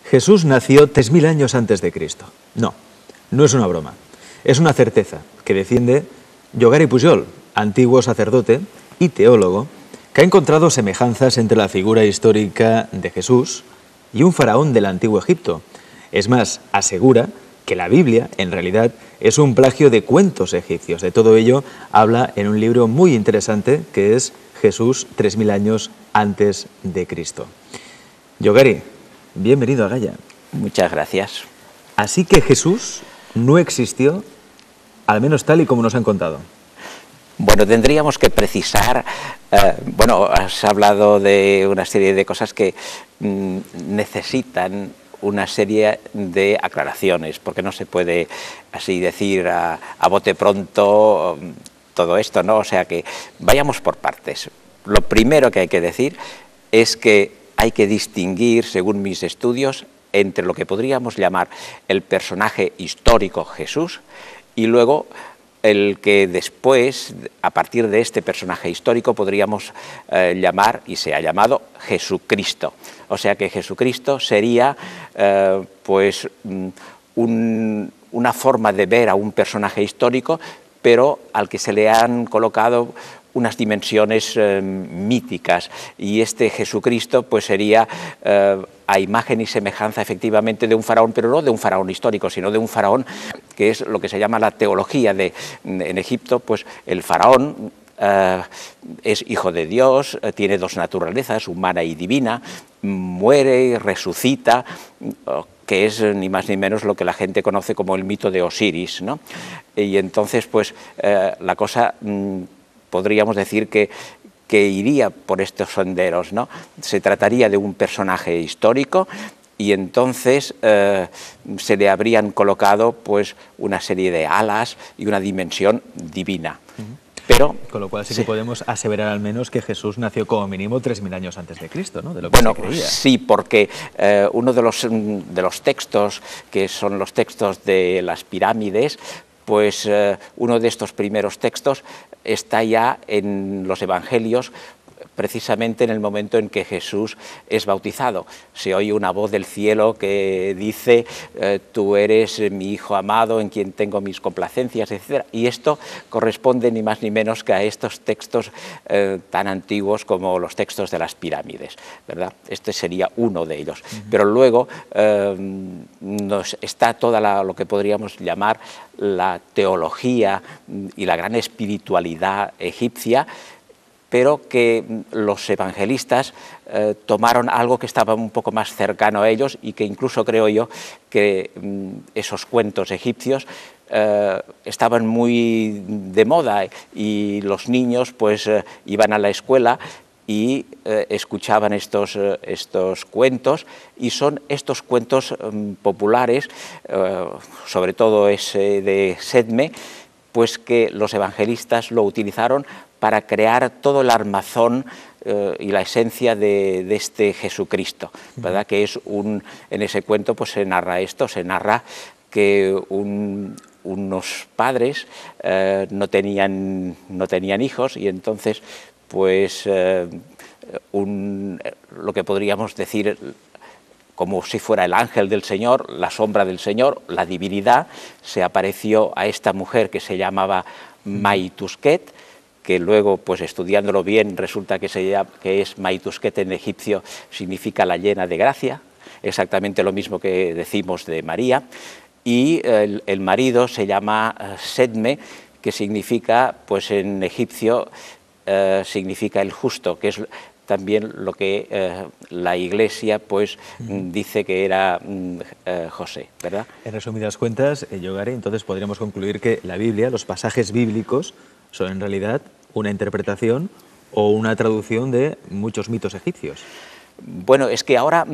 Jesús nació 3000 años antes de Cristo. No, no es una broma. Es una certeza que defiende Llogari Pujol, antiguo sacerdote y teólogo, que ha encontrado semejanzas entre la figura histórica de Jesús y un faraón del antiguo Egipto. Es más, asegura que la Biblia, en realidad, es un plagio de cuentos egipcios. De todo ello habla en un libro muy interesante que es Jesús 3000 años antes de Cristo. Llogari, bienvenido a Gaia. Muchas gracias. Así que Jesús no existió, al menos tal y como nos han contado. Bueno, tendríamos que precisar, has hablado de una serie de cosas que necesitan una serie de aclaraciones, porque no se puede así decir a bote pronto todo esto, ¿no? O sea que vayamos por partes. Lo primero que hay que decir es que hay que distinguir, según mis estudios, entre lo que podríamos llamar el personaje histórico Jesús y luego el que después, a partir de este personaje histórico, podríamos llamar, y se ha llamado, Jesucristo. O sea que Jesucristo sería una forma de ver a un personaje histórico, pero al que se le han colocado unas dimensiones míticas, y este Jesucristo pues sería a imagen y semejanza efectivamente de un faraón, pero no de un faraón histórico, sino de un faraón que es lo que se llama la teología en Egipto, pues el faraón es hijo de Dios, tiene dos naturalezas, humana y divina, muere y resucita, que es ni más ni menos lo que la gente conoce como el mito de Osiris, ¿no? Y entonces pues la cosa podríamos decir que iría por estos senderos, ¿no? Se trataría de un personaje histórico y entonces se le habrían colocado pues una serie de alas y una dimensión divina. Pero, con lo cual sí que podemos aseverar al menos que Jesús nació como mínimo 3000 años antes de Cristo, ¿no? De lo que se creía. Sí, porque uno de los textos, que son los textos de las pirámides, pues uno de estos primeros textos está ya en los evangelios, precisamente en el momento en que Jesús es bautizado. Se oye una voz del cielo que dice, tú eres mi hijo amado en quien tengo mis complacencias, etc. Y esto corresponde ni más ni menos que a estos textos tan antiguos como los textos de las pirámides, ¿verdad? Este sería uno de ellos. Pero luego está toda lo que podríamos llamar la teología y la gran espiritualidad egipcia, pero que los evangelistas tomaron algo que estaba un poco más cercano a ellos y que incluso creo yo que esos cuentos egipcios estaban muy de moda y los niños pues iban a la escuela y escuchaban estos cuentos, y son estos cuentos populares, sobre todo ese de Sedme, pues que los evangelistas lo utilizaron para crear todo el armazón y la esencia de este Jesucristo, ¿verdad? Que es en ese cuento pues se narra esto, se narra que unos padres no tenían hijos, y entonces pues lo que podríamos decir como si fuera el ángel del Señor, la sombra del Señor, la divinidad, se apareció a esta mujer que se llamaba Maitusket, que luego, pues estudiándolo bien, resulta que es Maitusket en egipcio, significa la llena de gracia, exactamente lo mismo que decimos de María, y el marido se llama Sedme, que significa, pues en egipcio, significa el justo, que es también lo que la Iglesia pues dice que era José, ¿verdad? En resumidas cuentas, Llogari, entonces podríamos concluir que la Biblia, los pasajes bíblicos, son en realidad una interpretación o una traducción de muchos mitos egipcios. Bueno, es que ahora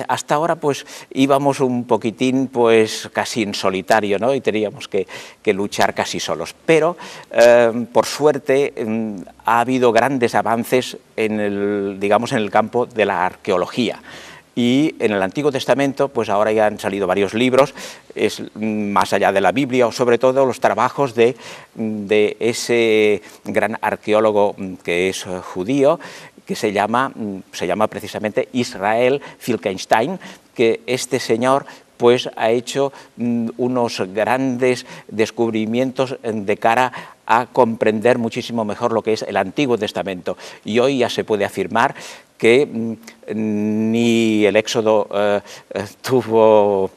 hasta ahora pues íbamos un poquitín pues casi en solitario, ¿no? Y teníamos que luchar casi solos, pero por suerte ha habido grandes avances en el campo de la arqueología. Y en el Antiguo Testamento, pues ahora ya han salido varios libros, es más allá de la Biblia, o sobre todo los trabajos de ese gran arqueólogo que es judío, que se llama precisamente Israel Finkelstein, que este señor pues ha hecho unos grandes descubrimientos de cara a comprender muchísimo mejor lo que es el Antiguo Testamento. Y hoy ya se puede afirmar que ni el Éxodo tuvo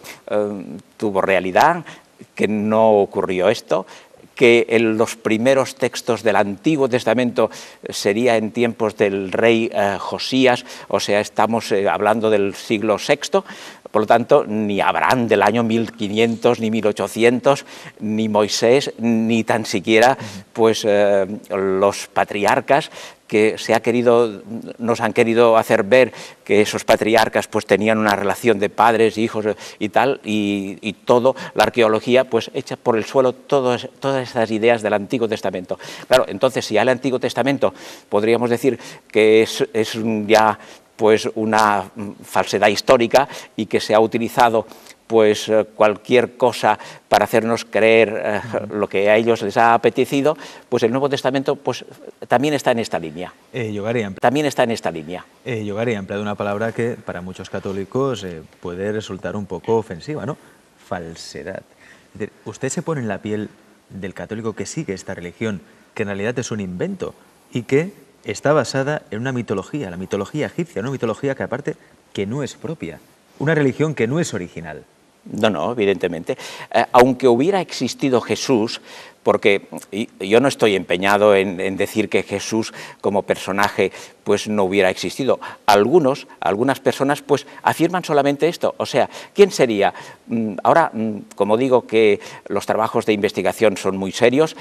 realidad, que no ocurrió esto, que los primeros textos del Antiguo Testamento sería en tiempos del rey Josías, o sea, estamos hablando del siglo VI. Por lo tanto, ni Abraham del año 1500, ni 1800, ni Moisés, ni tan siquiera pues, los patriarcas que nos han querido hacer ver que esos patriarcas pues, tenían una relación de padres, hijos y tal, y todo, la arqueología pues, echa por el suelo todas esas ideas del Antiguo Testamento. Claro, entonces, si ya el Antiguo Testamento podríamos decir que es ya pues una falsedad histórica y que se ha utilizado pues cualquier cosa para hacernos creer lo que a ellos les ha apetecido, pues el Nuevo Testamento pues también está en esta línea. También está en esta línea. Yogar ha empleado una palabra que para muchos católicos puede resultar un poco ofensiva, ¿no? Falsedad. Es decir, usted se pone en la piel del católico que sigue esta religión, que en realidad es un invento y que está basada en una mitología, la mitología egipcia, una mitología que aparte que no es propia, una religión que no es original. No, evidentemente. Aunque hubiera existido Jesús, porque yo no estoy empeñado en decir que Jesús como personaje pues no hubiera existido. Algunas personas pues afirman solamente esto. O sea, ¿quién sería? Ahora, como digo que los trabajos de investigación son muy serios,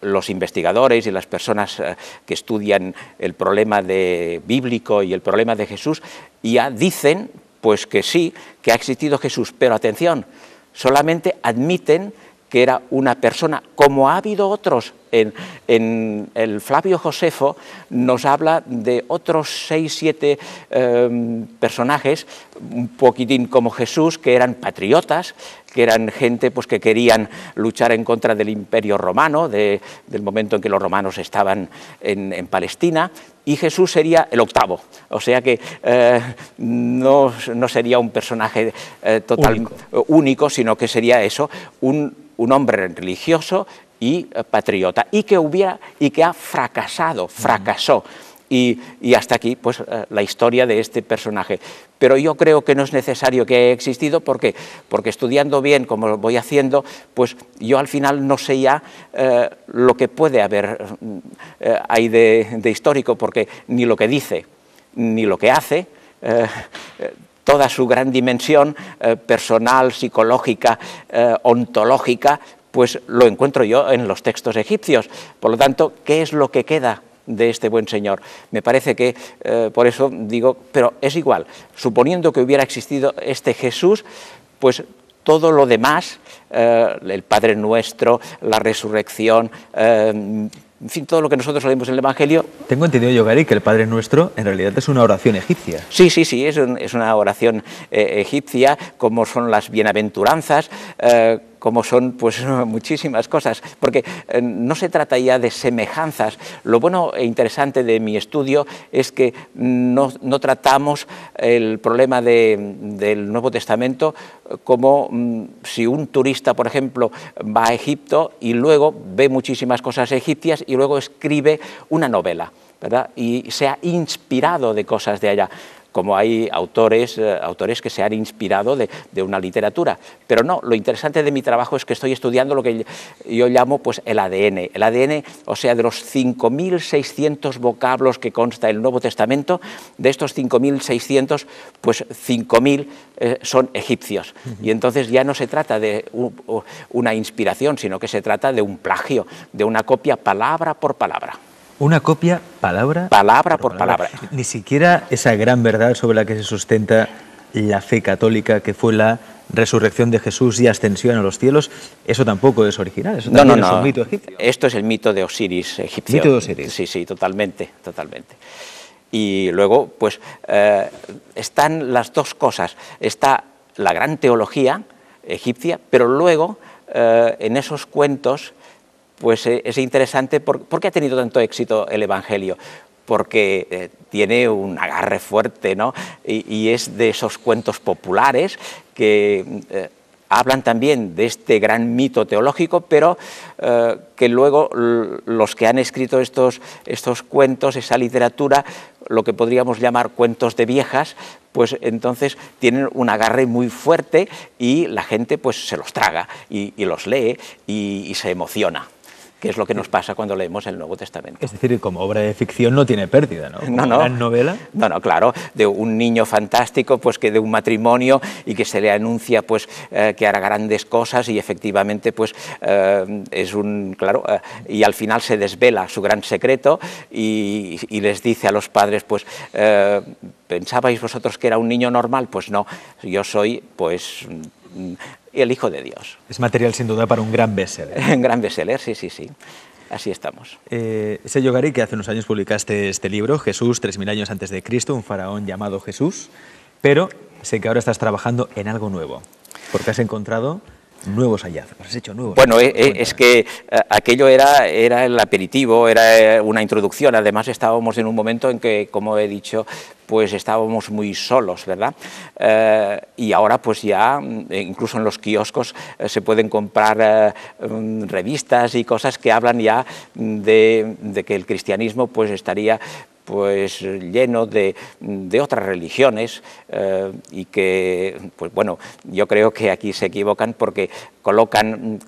los investigadores y las personas que estudian el problema bíblico y el problema de Jesús ya dicen pues que sí, que ha existido Jesús, pero atención, solamente admiten que era una persona, como ha habido otros. En el Flavio Josefo nos habla de otros 6, 7 personajes, un poquitín como Jesús, que eran patriotas, que eran gente pues, que querían luchar en contra del Imperio Romano, del momento en que los romanos estaban en Palestina, y Jesús sería el octavo. O sea que no sería un personaje único, sino que sería eso, un hombre religioso y patriota, y que ha fracasó. Y hasta aquí pues la historia de este personaje. Pero yo creo que no es necesario que haya existido porque estudiando bien, como lo voy haciendo, pues yo al final no sé ya lo que puede haber ahí de histórico, porque ni lo que dice, ni lo que hace, toda su gran dimensión personal, psicológica, ontológica, pues lo encuentro yo en los textos egipcios. Por lo tanto, ¿qué es lo que queda de este buen señor? Me parece que, por eso digo, pero es igual, suponiendo que hubiera existido este Jesús, pues todo lo demás, el Padre Nuestro, la resurrección, en fin, todo lo que nosotros leemos en el Evangelio. Tengo entendido, Yogari, que el Padre Nuestro en realidad es una oración egipcia. Sí, es una oración egipcia, como son las bienaventuranzas, como son pues muchísimas cosas, porque no se trata ya de semejanzas. Lo bueno e interesante de mi estudio es que no tratamos el problema del Nuevo Testamento como si un turista, por ejemplo, va a Egipto y luego ve muchísimas cosas egipcias y luego escribe una novela, ¿verdad? Y se ha inspirado de cosas de allá, como hay autores que se han inspirado de una literatura. Pero no, lo interesante de mi trabajo es que estoy estudiando lo que yo llamo pues, el ADN. El ADN, o sea, de los 5.600 vocablos que consta el Nuevo Testamento, de estos 5.600, pues 5.000 son egipcios. Y entonces ya no se trata de una inspiración, sino que se trata de un plagio, de una copia palabra por palabra. Una copia palabra por palabra. Ni siquiera esa gran verdad sobre la que se sustenta la fe católica, que fue la resurrección de Jesús y ascensión a los cielos, eso tampoco es original, eso también es un mito egipcio. Esto es el mito de Osiris egipcio. ¿Mito de Osiris? Sí, totalmente. Y luego, pues, están las dos cosas. Está la gran teología egipcia, pero luego, en esos cuentos, pues es interesante. ¿Por qué ha tenido tanto éxito el Evangelio? porque tiene un agarre fuerte, ¿no? Y es de esos cuentos populares que hablan también de este gran mito teológico, pero que luego los que han escrito estos cuentos, esa literatura, lo que podríamos llamar cuentos de viejas, pues entonces tienen un agarre muy fuerte y la gente pues se los traga y los lee y se emociona, que es lo que nos pasa cuando leemos el Nuevo Testamento. Es decir, como obra de ficción no tiene pérdida, ¿no? Como No. gran novela. No, claro, de un niño fantástico, pues que de un matrimonio y que se le anuncia pues que hará grandes cosas y efectivamente pues es un, claro, y al final se desvela su gran secreto y les dice a los padres pues ¿pensabais vosotros que era un niño normal? Pues no, yo soy pues el Hijo de Dios. Es material sin duda para un gran bestseller. Un gran bestseller, sí. Así estamos. Sé, Yogari, que hace unos años publicaste este libro, Jesús, 3000 años antes de Cristo, un faraón llamado Jesús, pero sé que ahora estás trabajando en algo nuevo, porque has encontrado nuevos hallazgos, has hecho nuevos. Bueno, es que aquello era el aperitivo, era una introducción. Además estábamos en un momento en que, como he dicho, pues estábamos muy solos, ¿verdad? Y ahora pues ya, incluso en los kioscos, se pueden comprar revistas y cosas que hablan ya de que el cristianismo pues estaría pues lleno de otras religiones y que, pues bueno, yo creo que aquí se equivocan porque colocan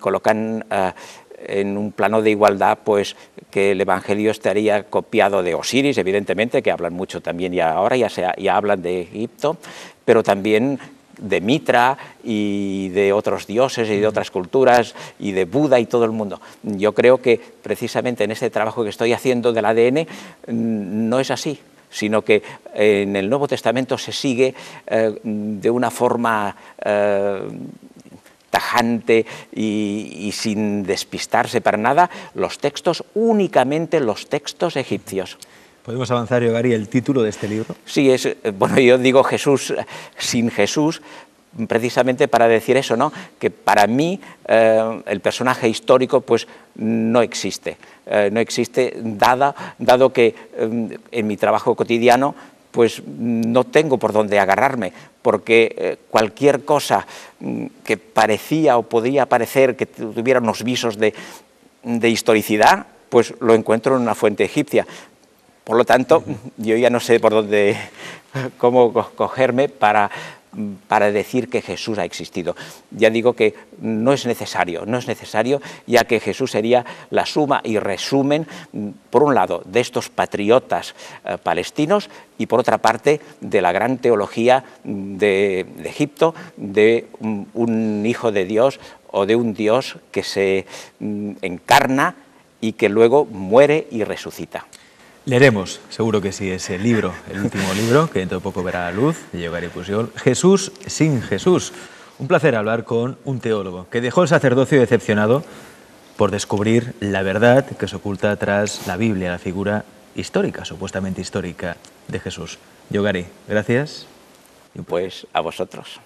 en un plano de igualdad pues que el Evangelio estaría copiado de Osiris, evidentemente, que hablan mucho también ya ahora, ya hablan de Egipto, pero también de Mitra y de otros dioses y de otras culturas y de Buda y todo el mundo. Yo creo que precisamente en este trabajo que estoy haciendo del ADN no es así, sino que en el Nuevo Testamento se sigue de una forma tajante y sin despistarse para nada los textos, únicamente los textos egipcios. ¿Podemos avanzar, Yogari, el título de este libro? Sí, bueno, yo digo Jesús sin Jesús, precisamente para decir eso, ¿no? Que para mí el personaje histórico pues no existe, dado que en mi trabajo cotidiano pues no tengo por dónde agarrarme, porque cualquier cosa que parecía o podía parecer que tuviera unos visos de historicidad, pues lo encuentro en una fuente egipcia. Por lo tanto, yo ya no sé por dónde, cómo cogerme para decir que Jesús ha existido. Ya digo que no es necesario, ya que Jesús sería la suma y resumen, por un lado, de estos patriotas palestinos y por otra parte, de la gran teología de Egipto, de un hijo de Dios o de un Dios que se encarna y que luego muere y resucita. Leeremos, seguro que sí, ese libro, el último libro, que dentro de poco verá la luz, de Yogari Pujol, Jesús sin Jesús. Un placer hablar con un teólogo que dejó el sacerdocio decepcionado por descubrir la verdad que se oculta tras la Biblia, la figura histórica, supuestamente histórica, de Jesús. Yogari, gracias. Pues a vosotros.